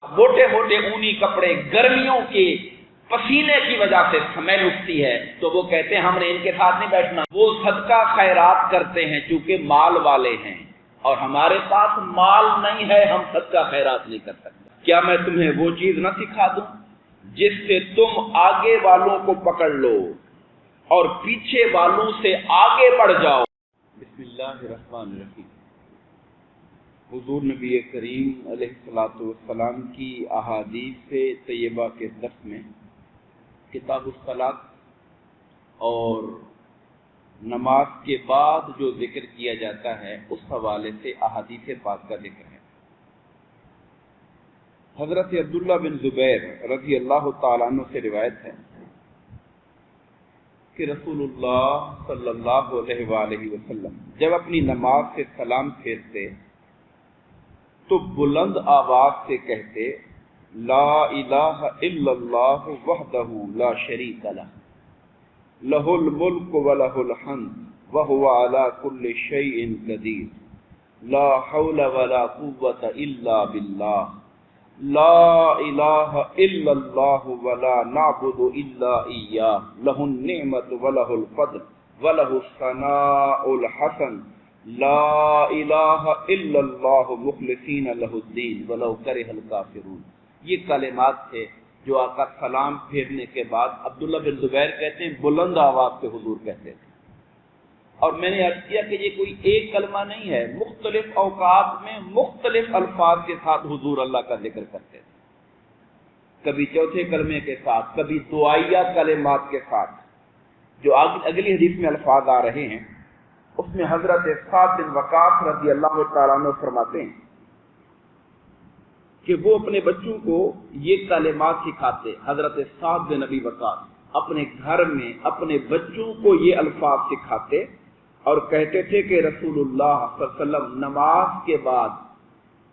موٹے موٹے اونی کپڑے، گرمیوں کے پسینے کی وجہ سے سمیل اٹھتی ہے، تو وہ کہتے ہیں ہم نے ان کے ساتھ نہیں بیٹھنا۔ وہ صدقہ خیرات کرتے ہیں چونکہ مال والے ہیں، اور ہمارے پاس مال نہیں ہے، ہم صدقہ خیرات نہیں کر سکتے۔ کیا میں تمہیں وہ چیز نہ سکھا دوں جس سے تم آگے والوں کو پکڑ لو اور پیچھے والوں سے آگے بڑھ جاؤ؟ بسم اللہ الرحمن الرحیم۔ حضور نبی کریم علیہ الصلوۃ والسلام کی احادیث طیبہ کے درس میں کتاب الصلاۃ اور نماز کے بعد جو ذکر کیا جاتا ہے اس حوالے سے احادیث پاک کا ذکر ہے۔ حضرت عبداللہ بن زبیر رضی اللہ تعالیٰ عنہ سے روایت ہے کہ رسول اللہ صلی اللہ علیہ وآلہ وسلم جب اپنی نماز سے سلام پھیرتے تو بلند آواز سے کہتے، لا الہ الا اللہ وحدہ لا شریک لہ، لہ الملک ولہ الحمد وہو علی کل شیء قدیر، لا حول ولا قوۃ الا باللہ، لا الہ الا اللہ ولا نعبد الا ایاہ، لہ النعمت ولہ الفضل ولہ الثناء الحسن، لا الہ الا اللہ مخلصین لہ الدین ولو کرہ الکافرون۔ یہ کلمات تھے جو آقا سلام پھیرنے کے بعد عبداللہ بن زبیر کہتے ہیں بلند آواز سے حضور کہتے تھے۔ اور میں نے عرض کیا کہ یہ کوئی ایک کلمہ نہیں ہے، مختلف اوقات میں مختلف الفاظ کے ساتھ حضور اللہ کا ذکر کرتے تھے، کبھی چوتھے کلمے کے ساتھ، کبھی دعائیہ کلمات کے ساتھ۔ جو اگلی حدیث میں الفاظ آ رہے ہیں اس میں حضرت سعد بن وقاص رضی اللہ تعالیٰ عنہ فرماتے ہیں کہ وہ اپنے بچوں کو یہ کلمات سکھاتے۔ حضرت سعد بن ابی وقاص اپنے گھر میں اپنے بچوں کو یہ الفاظ سکھاتے اور کہتے تھے کہ رسول اللہ صلی اللہ علیہ وسلم نماز کے بعد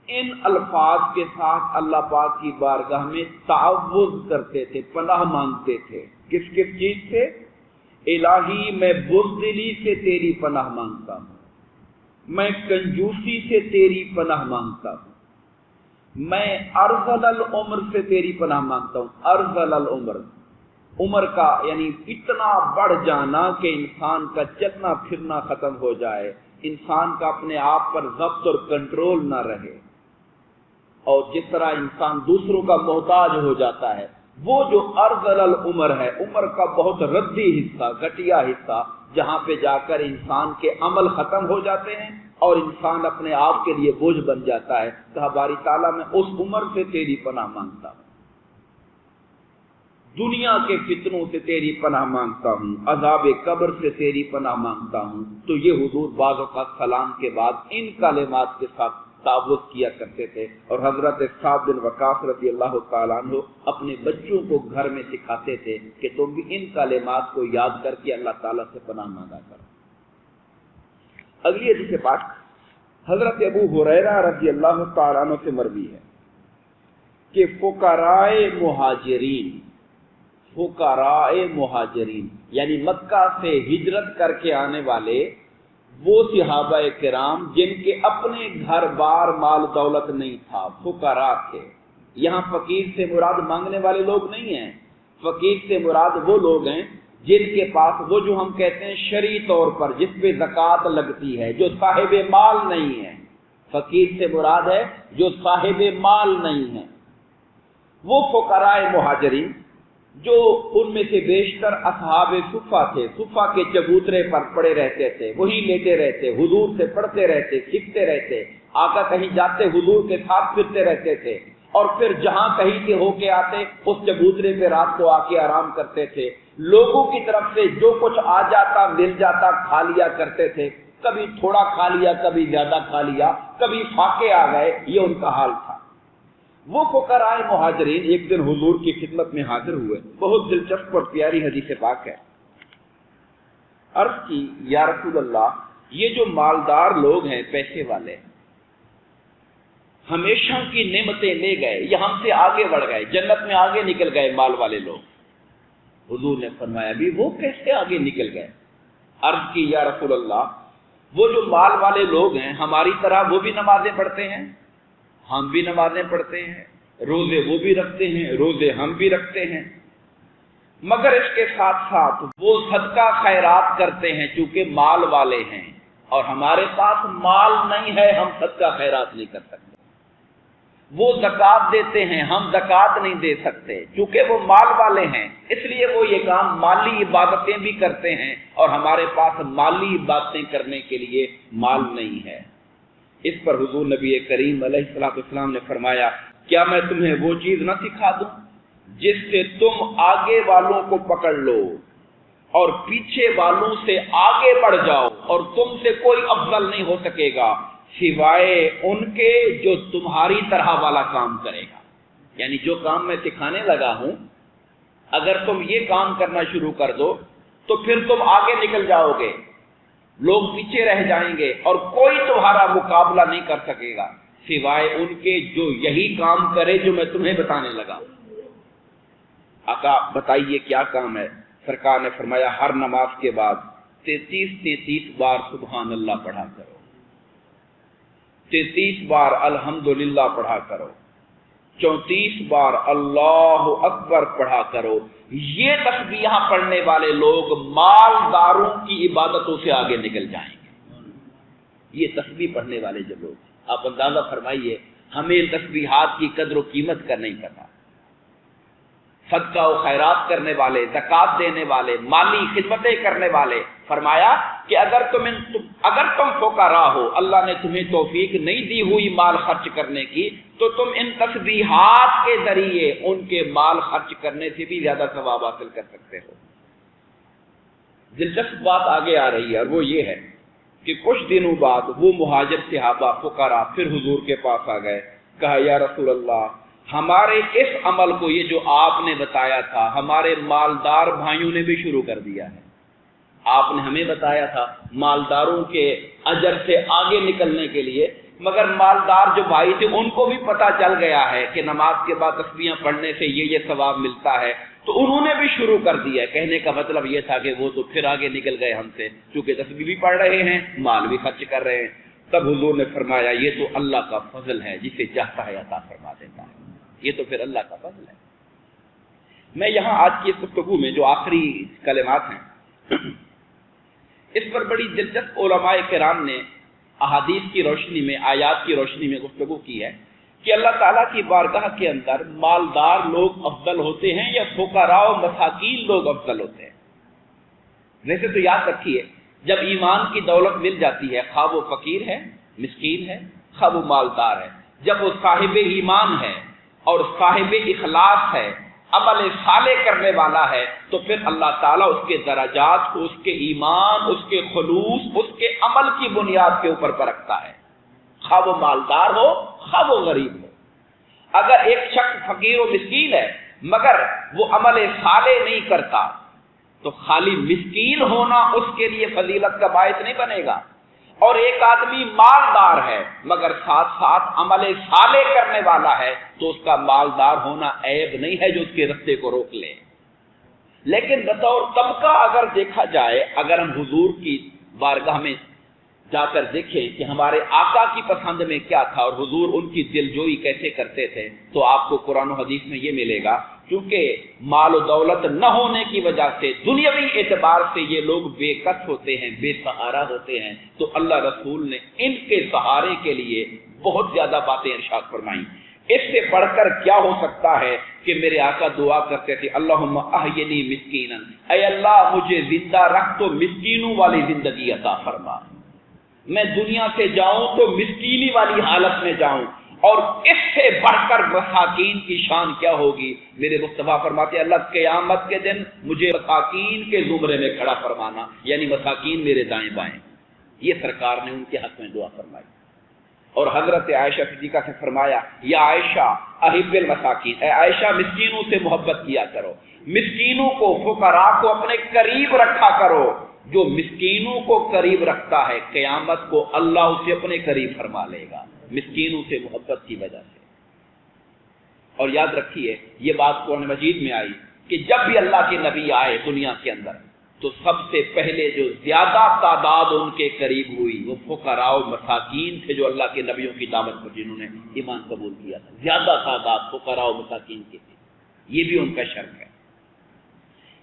ان الفاظ کے ساتھ اللہ پاک کی بارگاہ میں تعوذ کرتے تھے، پناہ مانگتے تھے۔ کس کس چیز سے؟ الہی میں بزدلی سے تیری پناہ مانگتا ہوں، میں کنجوسی سے تیری پناہ مانگتا ہوں، میں ارذل العمر سے تیری پناہ مانگتا ہوں۔ ارذل العمر، عمر کا یعنی اتنا بڑھ جانا کہ انسان کا چلنا پھرنا ختم ہو جائے، انسان کا اپنے آپ پر ضبط اور کنٹرول نہ رہے، اور جس طرح انسان دوسروں کا محتاج ہو جاتا ہے، وہ جو ارذل العمر ہے، عمر کا بہت ردی حصہ، گھٹیا حصہ، جہاں پہ جا کر انسان کے عمل ختم ہو جاتے ہیں اور انسان اپنے آپ کے لیے بوجھ بن جاتا ہے۔ کہا باری تعالیٰ میں اس عمر سے تیری پناہ مانگتا ہوں، دنیا کے فتنوں سے تیری پناہ مانگتا ہوں، عذاب قبر سے تیری پناہ مانگتا ہوں۔ تو یہ حضور بعض اوقات سلام کے بعد ان کلمات کے ساتھ تعوذ کیا کرتے تھے، اور حضرت سعد بن وقاص رضی اللہ تعالیٰ عنہ اپنے بچوں کو گھر میں سکھاتے تھے کہ تم بھی ان کلمات کو یاد کر کے اللہ تعالیٰ سے پناہ مانگا کرو۔ اگلی حدیث پاک حضرت ابو ہریرہ رضی اللہ تعالیٰ عنہ سے مروی ہے کہ فقراء مہاجرین یعنی مکہ سے ہجرت کر کے آنے والے وہ صحابہ کرام جن کے اپنے گھر بار مال دولت نہیں تھا، فقراء تھے۔ یہاں فقیر سے مراد مانگنے والے لوگ نہیں ہیں، فقیر سے مراد وہ لوگ ہیں جن کے پاس وہ جو ہم کہتے ہیں شرعی طور پر جس پہ زکوٰۃ لگتی ہے، جو صاحب مال نہیں ہے۔ فقیر سے مراد ہے جو صاحب مال نہیں ہے۔ وہ فقراء مہاجرین جو ان میں سے بیشتر اصحاب صفہ تھے، صفہ کے چبوترے پر پڑے رہتے تھے، وہی لیتے رہتے، حضور سے پڑھتے رہتے، سیکھتے رہتے، آقا کہیں جاتے حضور کے ساتھ پھرتے رہتے تھے، اور پھر جہاں کہیں کے ہو کے آتے اس چبوترے پہ رات کو آ کے آرام کرتے تھے۔ لوگوں کی طرف سے جو کچھ آ جاتا مل جاتا کھا لیا کرتے تھے، کبھی تھوڑا کھا لیا، کبھی زیادہ کھا لیا، کبھی فاقے آ گئے، یہ ان کا حال تھا۔ وہ فقراء مہاجرین ایک دن حضور کی خدمت میں حاضر ہوئے۔ بہت دلچسپ اور پیاری حدیث پاک ہے۔ عرض کی یا رسول اللہ، یہ جو مالدار لوگ ہیں، پیسے والے، ہمیشہ کی نعمتیں لے گئے، یہ ہم سے آگے بڑھ گئے، جنت میں آگے نکل گئے مال والے لوگ۔ حضور نے فرمایا بھی وہ کیسے آگے نکل گئے؟ عرض کی یا رسول اللہ، وہ جو مال والے لوگ ہیں ہماری طرح وہ بھی نمازیں پڑھتے ہیں، ہم بھی نمازیں پڑھتے ہیں، روزے وہ بھی رکھتے ہیں، روزے ہم بھی رکھتے ہیں، مگر اس کے ساتھ ساتھ وہ صدقہ خیرات کرتے ہیں چونکہ مال والے ہیں، اور ہمارے پاس مال نہیں ہے، ہم صدقہ خیرات نہیں کر سکتے۔ وہ زکوٰۃ دیتے ہیں، ہم زکوٰۃ نہیں دے سکتے چونکہ وہ مال والے ہیں، اس لیے وہ یہ کام مالی عبادتیں بھی کرتے ہیں اور ہمارے پاس مالی عبادتیں کرنے کے لیے مال نہیں ہے۔ اس پر حضور نبی کریم علیہ السلام نے فرمایا، کیا میں تمہیں وہ چیز نہ سکھا دوں جس سے تم آگے والوں کو پکڑ لو اور پیچھے والوں سے آگے بڑھ جاؤ، اور تم سے کوئی افضل نہیں ہو سکے گا سوائے ان کے جو تمہاری طرح والا کام کرے گا۔ یعنی جو کام میں سکھانے لگا ہوں، اگر تم یہ کام کرنا شروع کر دو تو پھر تم آگے نکل جاؤ گے، لوگ پیچھے رہ جائیں گے اور کوئی تمہارا مقابلہ نہیں کر سکے گا سوائے ان کے جو یہی کام کرے جو میں تمہیں بتانے لگا۔ آقا بتائیے کیا کام ہے؟ سرکار نے فرمایا، ہر نماز کے بعد 33 بار سبحان اللہ پڑھا کرو، 33 بار الحمدللہ پڑھا کرو، 34 بار اللہ اکبر پڑھا کرو۔ یہ تسبیحاں پڑھنے والے لوگ مالداروں کی عبادتوں سے آگے نکل جائیں گے۔ یہ تسبیح پڑھنے والے جو لوگ، آپ اندازہ فرمائیے، ہمیں تسبیحات کی قدر و قیمت کا نہیں پتا۔ صدقہ و خیرات کرنے والے، زکوٰۃ دینے والے، مالی خدمتیں کرنے والے، فرمایا کہ اگر تم فقراء ہو، اللہ نے تمہیں توفیق نہیں دی ہوئی مال خرچ کرنے کی، تو تم ان تسبیحات کے ذریعے ان کے مال خرچ کرنے سے بھی زیادہ ثواب حاصل کر سکتے ہو۔ دلچسپ بات آگے آ رہی ہے، اور وہ یہ ہے کہ کچھ دنوں بعد وہ مہاجر صحابہ فقراء پھر حضور کے پاس آ گئے، کہا یا رسول اللہ، ہمارے اس عمل کو، یہ جو آپ نے بتایا تھا، ہمارے مالدار بھائیوں نے بھی شروع کر دیا ہے۔ آپ نے ہمیں بتایا تھا مالداروں کے اجر سے آگے نکلنے کے لیے، مگر مالدار جو بھائی تھے ان کو بھی پتہ چل گیا ہے کہ نماز کے بعد تسبیحاں پڑھنے سے یہ ثواب ملتا ہے، تو انہوں نے بھی شروع کر دیا ہے۔ کہنے کا مطلب یہ تھا کہ وہ تو پھر آگے نکل گئے ہم سے، چونکہ تسبیح بھی پڑھ رہے ہیں، مال بھی خرچ کر رہے ہیں۔ تب حضور نے فرمایا، یہ تو اللہ کا فضل ہے، جسے چاہتا ہے عطا فرما دیتا ہے، یہ تو پھر اللہ کا فضل ہے۔ میں یہاں آج کی اس گفتگو میں جو آخری کلمات ہیں، اس پر بڑی دلچسپ علماء کرام نے احادیث کی روشنی میں، آیات کی روشنی میں گفتگو کی ہے کہ اللہ تعالیٰ کی بارگاہ کے اندر مالدار لوگ افضل ہوتے ہیں یا فقراء و مساکین لوگ افضل ہوتے ہیں۔ ویسے تو یاد رکھیے، جب ایمان کی دولت مل جاتی ہے، خواہ وہ فقیر ہے، مسکین ہے، خواہ وہ مالدار ہے، جب وہ صاحب ایمان ہے اور صاحب اخلاص ہے، عمل صالح کرنے والا ہے، تو پھر اللہ تعالیٰ اس کے درجات کو اس کے ایمان، اس کے خلوص، اس کے عمل کی بنیاد کے اوپر پرکھتا ہے، خواہ وہ مالدار ہو خواہ وہ غریب ہو۔ اگر ایک شخص فقیر و مسکین ہے مگر وہ عمل صالح نہیں کرتا، تو خالی مسکین ہونا اس کے لیے فضیلت کا باعث نہیں بنے گا، اور ایک آدمی مالدار ہے مگر ساتھ ساتھ عمل صالح کرنے والا ہے، تو اس کا مالدار ہونا عیب نہیں ہے جو اس کے رستے کو روک لے۔ لیکن بطور طبقہ اگر دیکھا جائے، اگر ہم حضور کی بارگاہ میں جا کر دیکھیں کہ ہمارے آقا کی پسند میں کیا تھا اور حضور ان کی دلجوئی کیسے کرتے تھے، تو آپ کو قرآن و حدیث میں یہ ملے گا، کیونکہ مال و دولت نہ ہونے کی وجہ سے دنیاوی اعتبار سے یہ لوگ بے کس ہوتے ہیں، بے سہارا ہوتے ہیں، تو اللہ رسول نے ان کے سہارے کے لیے بہت زیادہ باتیں ارشاد فرمائیں۔ اس سے بڑھ کر کیا ہو سکتا ہے کہ میرے آقا دعا کرتے تھے، اللہم احینی مسکینا، اے اللہ مجھے زندہ رکھ تو مسکینوں والی زندگی عطا فرما، میں دنیا سے جاؤں تو مسکینی والی حالت میں جاؤں، اور اس سے بڑھ کر مساکین کی شان کیا ہوگی؟ میرے مصطفیٰ فرماتے ہیں، اللہ قیامت کے دن مجھے مساکین کے زمرے میں کھڑا فرمانا، یعنی مساکین میرے دائیں بائیں۔ یہ سرکار نے ان کے حق میں دعا فرمائی۔ اور حضرت عائشہ صدیقہ سے فرمایا، یا عائشہ احب المساکین، اے عائشہ مسکینوں سے محبت کیا کرو، مسکینوں کو، فقراء کو اپنے قریب رکھا کرو۔ جو مسکینوں کو قریب رکھتا ہے قیامت کو اللہ اسے اپنے قریب فرما لے گا، مسکینوں سے محبت کی وجہ سے۔ اور یاد رکھیے، یہ بات قرآن مجید میں آئی کہ جب بھی اللہ کے نبی آئے دنیا کے اندر تو سب سے پہلے جو زیادہ تعداد ان کے قریب ہوئی وہ فقراء و مساکین تھے، جو اللہ کے نبیوں کی دعوت پر جنہوں نے ایمان قبول کیا تھا، زیادہ تعداد فقراء و مساکین کی تھی، یہ بھی ان کا شرط ہے۔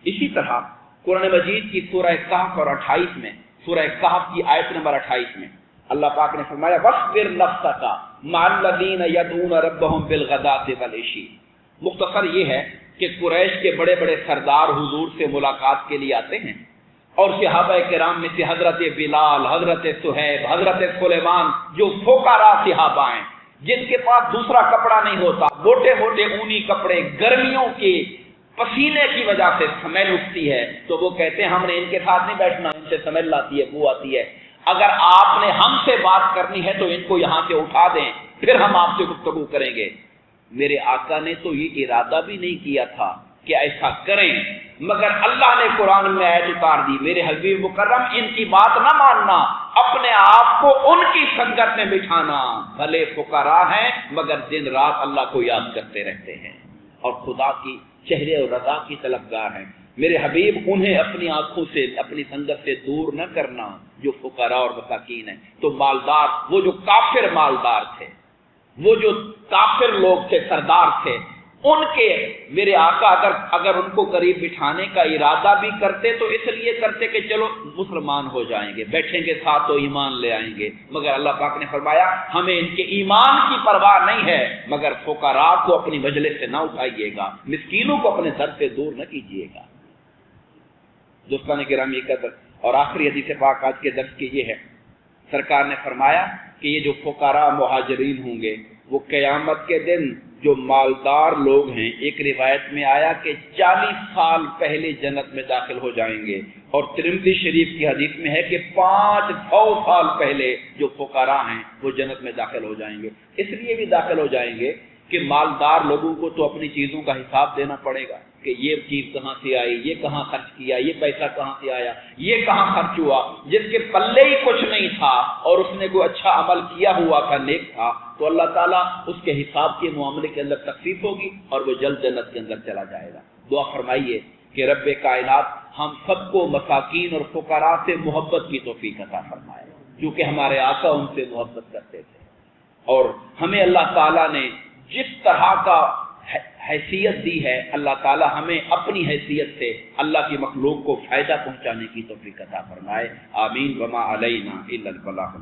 اسی طرح قرآن مجید کی سورہ کہف اور 28 میں، سورہ کہف کی آیت نمبر 28 میں اللہ پاک نے فرمایا وَاصْبِرْ نَفْسَكَ مَعَ الَّذِينَ يَدْعُونَ رَبَّهُمْ بِالْغَدَاةِ وَالْعَشِيِّ۔ مختصر یہ ہے کہ قریش کے بڑے بڑے سردار حضور سے ملاقات کے لیے آتے ہیں، اور صحابہ کرام میں سے حضرت بلال، حضرت صہیب، حضرت سلیمان، جو فقراء صحابہ ہیں جن کے پاس دوسرا کپڑا نہیں ہوتا، موٹے موٹے اونی کپڑے، گرمیوں کے پسینے کی وجہ سے سمیل اٹھتی ہے، تو وہ کہتے ہیں ہم نے ان کے ساتھ نہیں بیٹھنا، ان سے سمیل آتی ہے، بو آتی ہے، اگر آپ نے ہم سے بات کرنی ہے تو ان کو یہاں سے اٹھا دیں، پھر ہم آپ سے گفتگو کریں گے۔ میرے آقا نے تو یہ ارادہ بھی نہیں کیا تھا کہ ایسا کریں، مگر اللہ نے قرآن میں آیت اتار دی، میرے حبیب مکرم ان کی بات نہ ماننا، اپنے آپ کو ان کی سنگت میں بٹھانا، بھلے فقراء ہیں مگر دن رات اللہ کو یاد کرتے رہتے ہیں اور خدا کی چہرے اور رضا کی طلبگار ہیں۔ میرے حبیب انہیں اپنی آنکھوں سے، اپنی سنگت سے دور نہ کرنا جو فقراء اور مساکین ہیں۔ تو مالدار، وہ جو کافر مالدار تھے، وہ جو کافر لوگ تھے، سردار تھے، ان کے میرے آقا اگر ان کو قریب بٹھانے کا ارادہ بھی کرتے تو اس لیے کرتے کہ چلو مسلمان ہو جائیں گے، بیٹھیں گے ساتھ تو ایمان لے آئیں گے، مگر اللہ پاک نے فرمایا ہمیں ان کے ایمان کی پرواہ نہیں ہے، مگر فقراء کو اپنی مجلس سے نہ اٹھائیے گا، مسکینوں کو اپنے در سے دور نہ کیجیے گا۔ دوستان گرامی قدر، اور آخری حدیث پاک آج کے درس کی یہ ہے، سرکار نے فرمایا کہ یہ جو فقراء مہاجرین ہوں گے وہ قیامت کے دن جو مالدار لوگ ہیں، ایک روایت میں آیا کہ 40 سال پہلے جنت میں داخل ہو جائیں گے، اور ترمذی شریف کی حدیث میں ہے کہ 500 سال پہلے جو فقراء ہیں وہ جنت میں داخل ہو جائیں گے۔ اس لیے بھی داخل ہو جائیں گے کہ مالدار لوگوں کو تو اپنی چیزوں کا حساب دینا پڑے گا کہ یہ چیز کہاں سے آئی، یہ کہاں خرچ کیا، یہ پیسہ کہاں سے آیا، یہ کہاں خرچ ہوا۔ جس کے پلے ہی کچھ نہیں تھا اور اس نے کوئی اچھا عمل کیا ہوا تھا، نیک تھا، تو اللہ تعالیٰ اس کے حساب کے معاملے کے اندر تخفیف ہوگی اور وہ جلد جنت کے اندر چلا جائے گا۔ دعا فرمائیے کہ رب کائنات ہم سب کو مساکین اور فقراء سے محبت کی توفیق عطا فرمائے، کیونکہ ہمارے آقا ان سے محبت کرتے تھے، اور ہمیں اللہ تعالیٰ نے جس طرح کا حیثیت دی ہے، اللہ تعالیٰ ہمیں اپنی حیثیت سے اللہ کی مخلوق کو فائدہ پہنچانے کی توفیق عطا فرمائے۔ آمین۔ وما علینا الا البلاغ۔